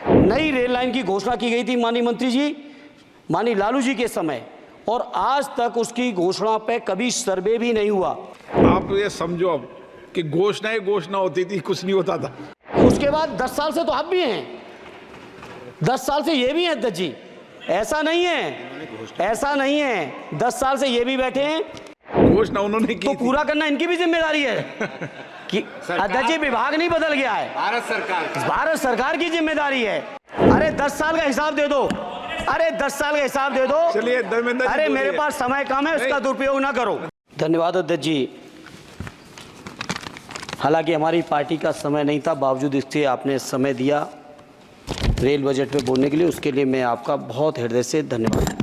नई rail line की घोषणा की गई थी माननीय मंत्री जी, माननीय लालू जी के समय, और आज तक उसकी घोषणा पे कभी सर्वे भी नहीं हुआ। आप ये समझो अब कि घोषणा होती थी, कुछ नहीं होता था। उसके बाद 10 साल से तो आप भी हैं, 10 साल से ये भी हैं अध्यक्ष जी, ऐसा नहीं है 10 साल से ये भी बैठे हैं। घोषणा उन्होंने की तो पूरा करना इनकी भी जिम्मेदारी है कि अध्यक्ष जी विभाग नहीं बदल गया है, भारत सरकार की जिम्मेदारी है। अरे 10 साल का हिसाब दे दो, अरे 10 साल का हिसाब दे दो। चलिए धर्मेंद्र जी, अरे मेरे पास समय कम है, उसका दुरुपयोग ना करो। धन्यवाद अध्यक्ष जी। हालांकि हमारी पार्टी का समय नहीं था, बावजूद इसके आपने समय दिया रेल बजट पे बोलने के लिए, उसके लिए मैं आपका बहुत हृदय से धन्यवाद।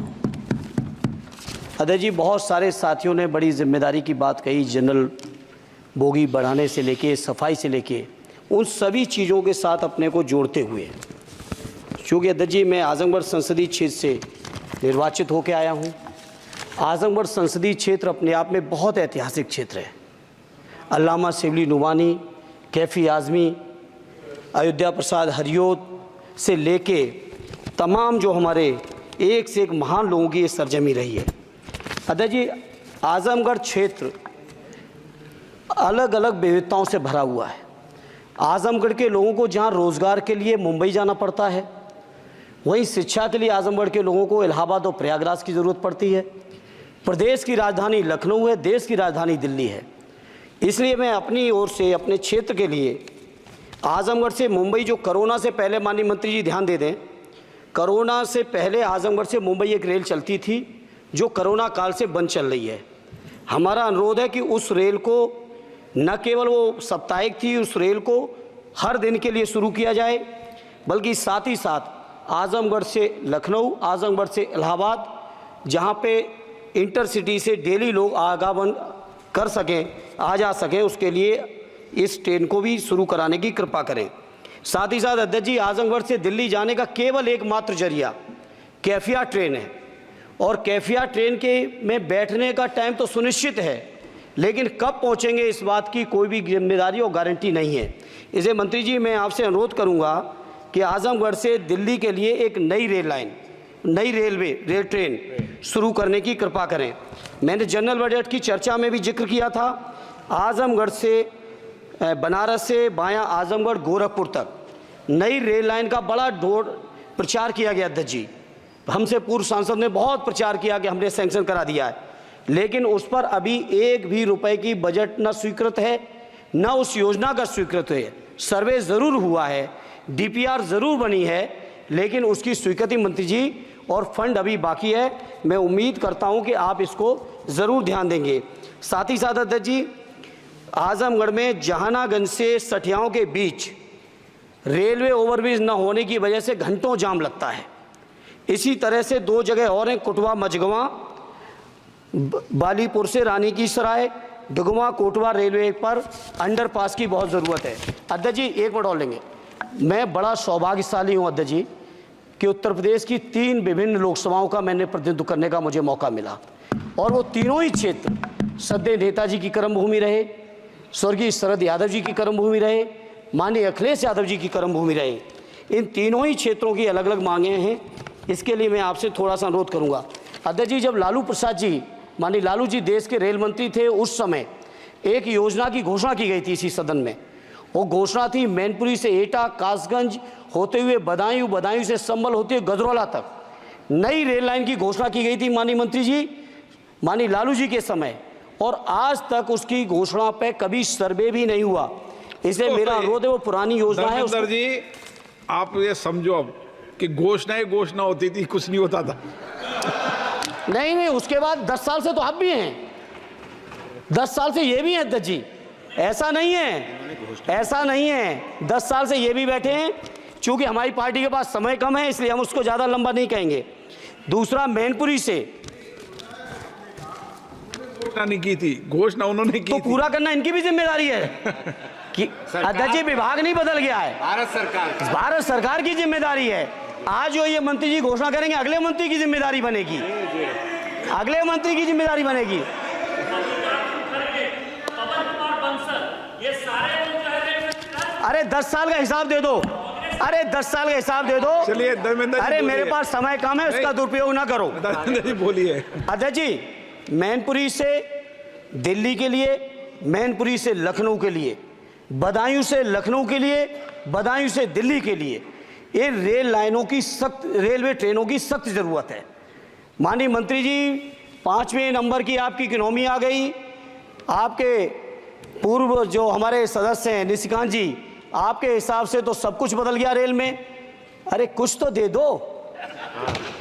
अध्यक्ष जी, बहुत सारे साथियों ने बड़ी जिम्मेदारी की बात कही, जनरल बोगी बढ़ाने से लेके सफाई से लेके उन सभी चीज़ों के साथ अपने को जोड़ते हुए, क्योंकि अध्यक्ष जी मैं आजमगढ़ संसदीय क्षेत्र से निर्वाचित होकर आया हूँ। आजमगढ़ संसदीय क्षेत्र अपने आप में बहुत ऐतिहासिक क्षेत्र है। अल्लामा शिबली नुमानी, कैफ़ी आज़मी, अयोध्या प्रसाद हरियोत से लेके तमाम जो हमारे एक से एक महान लोगों की ये सरजमी रही है। अध्यक्ष जी, आजमगढ़ क्षेत्र अलग अलग विविधताओं से भरा हुआ है। आजमगढ़ के लोगों को जहाँ रोज़गार के लिए मुंबई जाना पड़ता है, वहीं शिक्षा के लिए आजमगढ़ के लोगों को इलाहाबाद और प्रयागराज की ज़रूरत पड़ती है। प्रदेश की राजधानी लखनऊ है, देश की राजधानी दिल्ली है। इसलिए मैं अपनी ओर से अपने क्षेत्र के लिए आजमगढ़ से मुंबई, जो कोरोना से पहले माननीय मंत्री जी ध्यान दे दें, कोरोना से पहले आजमगढ़ से मुंबई एक रेल चलती थी जो कोरोना काल से बंद चल रही है। हमारा अनुरोध है कि उस रेल को न केवल वो साप्ताहिक थी, उस रेल को हर दिन के लिए शुरू किया जाए, बल्कि साथ ही साथ आजमगढ़ से लखनऊ, आजमगढ़ से इलाहाबाद, जहाँ पे इंटरसिटी से डेली लोग आवागमन कर सकें, आ जा सकें, उसके लिए इस ट्रेन को भी शुरू कराने की कृपा करें। साथ ही साथ अध्यक्ष जी, आजमगढ़ से दिल्ली जाने का केवल एकमात्र जरिया कैफिया ट्रेन है, और कैफिया ट्रेन के में बैठने का टाइम तो सुनिश्चित है, लेकिन कब पहुंचेंगे इस बात की कोई भी जिम्मेदारी और गारंटी नहीं है। इसे मंत्री जी मैं आपसे अनुरोध करूंगा कि आजमगढ़ से दिल्ली के लिए एक नई रेल लाइन, नई रेल ट्रेन शुरू करने की कृपा करें। मैंने जनरल बजट की चर्चा में भी जिक्र किया था, आजमगढ़ से बनारस से बायां आजमगढ़ गोरखपुर तक नई रेल लाइन का बड़ा प्रचार किया गया अध्यक्ष जी। हमसे पूर्व सांसद ने बहुत प्रचार किया कि हमने सैंक्शन करा दिया है, लेकिन उस पर अभी एक भी रुपए की बजट न स्वीकृत है, न उस योजना का स्वीकृत है। सर्वे ज़रूर हुआ है, डीपीआर ज़रूर बनी है, लेकिन उसकी स्वीकृति मंत्री जी और फंड अभी बाकी है। मैं उम्मीद करता हूं कि आप इसको ज़रूर ध्यान देंगे। साथ ही साथ अध्यक्ष जी, आजमगढ़ में जहानागंज से सठियाओं के बीच रेलवे ओवरब्रिज न होने की वजह से घंटों जाम लगता है। इसी तरह से दो जगह और हैं, कुटवा मझगवां, बालीपुर से रानी की सराय, डुगवा कोटवा रेलवे पर अंडरपास की बहुत ज़रूरत है। अध्यक्ष जी एक मिनट और लेंगे। मैं बड़ा सौभाग्यशाली हूँ अध्यक्ष जी कि उत्तर प्रदेश की 3 विभिन्न लोकसभाओं का मैंने प्रतिनिधित्व करने का मुझे मौका मिला, और वो तीनों ही क्षेत्र सदैव नेताजी की कर्मभूमि रहे, स्वर्गीय शरद यादव जी की कर्मभूमि रहे, माननीय अखिलेश यादव जी की कर्मभूमि रहे। इन तीनों ही क्षेत्रों की अलग अलग मांगें हैं। इसके लिए मैं आपसे थोड़ा सा अनुरोध करूंगा अध्यक्ष जी, जब लालू प्रसाद जी, माननीय लालू जी देश के रेल मंत्री थे, उस समय एक योजना की घोषणा की गई थी इसी सदन में। वो घोषणा थी मैनपुरी से एटा, कासगंज होते हुए बदायूं, बदायूं से संभल होते हुए गजरौला तक नई रेल लाइन की घोषणा की गई थी माननीय मंत्री जी, माननीय लालू जी के समय, और आज तक उसकी घोषणा पे कभी सर्वे भी नहीं हुआ। इसलिए मेरा अनुरोध है, वो पुरानी योजना है। धर्मेंद्र जी, आप ये समझो अब कि घोषणा होती थी, कुछ नहीं होता था। नहीं, उसके बाद 10 साल से तो आप भी हैं, 10 साल से ये भी हैं अध्यक्ष जी, ऐसा नहीं है 10 साल से ये भी बैठे हैं। चूंकि हमारी पार्टी के पास समय कम है, इसलिए हम उसको ज़्यादा लंबा नहीं कहेंगे। दूसरा, मैनपुरी से घोषणा नहीं की थी, घोषणा उन्होंने की तो थी। पूरा करना इनकी भी जिम्मेदारी है कि अध्यक्ष जी विभाग नहीं बदल गया है, भारत सरकार की जिम्मेदारी है। आज जो ये मंत्री जी घोषणा करेंगे, अगले मंत्री की जिम्मेदारी बनेगी, अगले मंत्री की जिम्मेदारी बनेगी। अरे 10 साल का हिसाब दे दो, अरे 10 साल का हिसाब दे दो। चलिए धर्मेंद्र जी अरे मेरे बोलिए। पास समय कम है, उसका दुरुपयोग ना करो। धर्मेंद्र जी बोलिए। अध्यक्ष जी, मैनपुरी से दिल्ली के लिए, मैनपुरी से लखनऊ के लिए, बदायूं से लखनऊ के लिए, बदायूं से दिल्ली के लिए ये रेल लाइनों की सख्त, रेलवे ट्रेनों की सख्त ज़रूरत है। माननीय मंत्री जी, 5वें नंबर की आपकी इकोनॉमी आ गई। आपके पूर्व जो हमारे सदस्य हैं निशिकांत जी, आपके हिसाब से तो सब कुछ बदल गया रेल में। अरे कुछ तो दे दो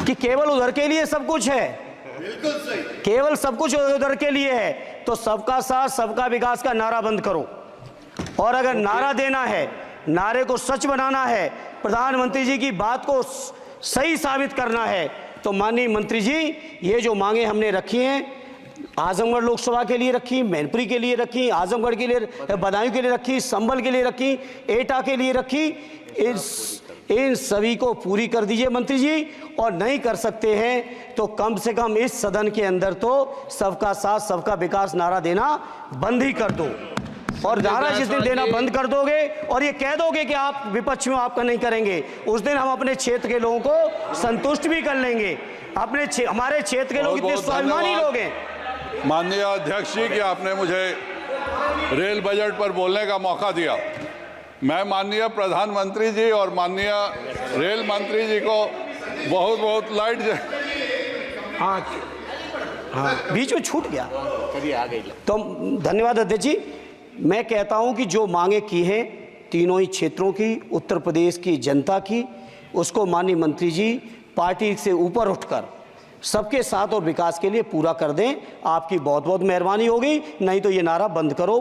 कि केवल उधर के लिए सब कुछ है। बिल्कुल सही, केवल सब कुछ उधर के लिए है तो सबका साथ सबका विकास का नारा बंद करो। और अगर नारा देना है, नारे को सच बनाना है, प्रधानमंत्री जी की बात को सही साबित करना है, तो माननीय मंत्री जी ये जो मांगे हमने रखी हैं, आजमगढ़ लोकसभा के लिए रखी, मैनपुरी के लिए रखी, आजमगढ़ के लिए, बदायूं के लिए रखी, संभल के लिए रखी, एटा के लिए रखी, इन सभी को पूरी कर दीजिए मंत्री जी। और नहीं कर सकते हैं तो कम से कम इस सदन के अंदर तो सबका साथ सबका विकास नारा देना बंद ही कर दो। और नारा जिस दिन देना बंद कर दोगे और ये कह दोगे कि आप विपक्ष में आपका नहीं करेंगे, उस दिन हम अपने क्षेत्र के लोगों को संतुष्ट भी कर लेंगे। हमारे क्षेत्र के लोग इतने स्वाभिमानी लोग हैं। माननीय अध्यक्ष जी कि आपने मुझे रेल बजट पर बोलने का मौका दिया। मैं माननीय प्रधानमंत्री जी और माननीय रेल मंत्री जी को बहुत बहुत लाइट बीच में छूट गया, कभी आ गई। तो धन्यवाद अध्यक्ष जी। मैं कहता हूं कि जो मांगे की हैं तीनों ही क्षेत्रों की, उत्तर प्रदेश की जनता की, उसको माननीय मंत्री जी पार्टी से ऊपर उठकर सबके साथ और विकास के लिए पूरा कर दें। आपकी बहुत बहुत मेहरबानी होगी, नहीं तो ये नारा बंद करो।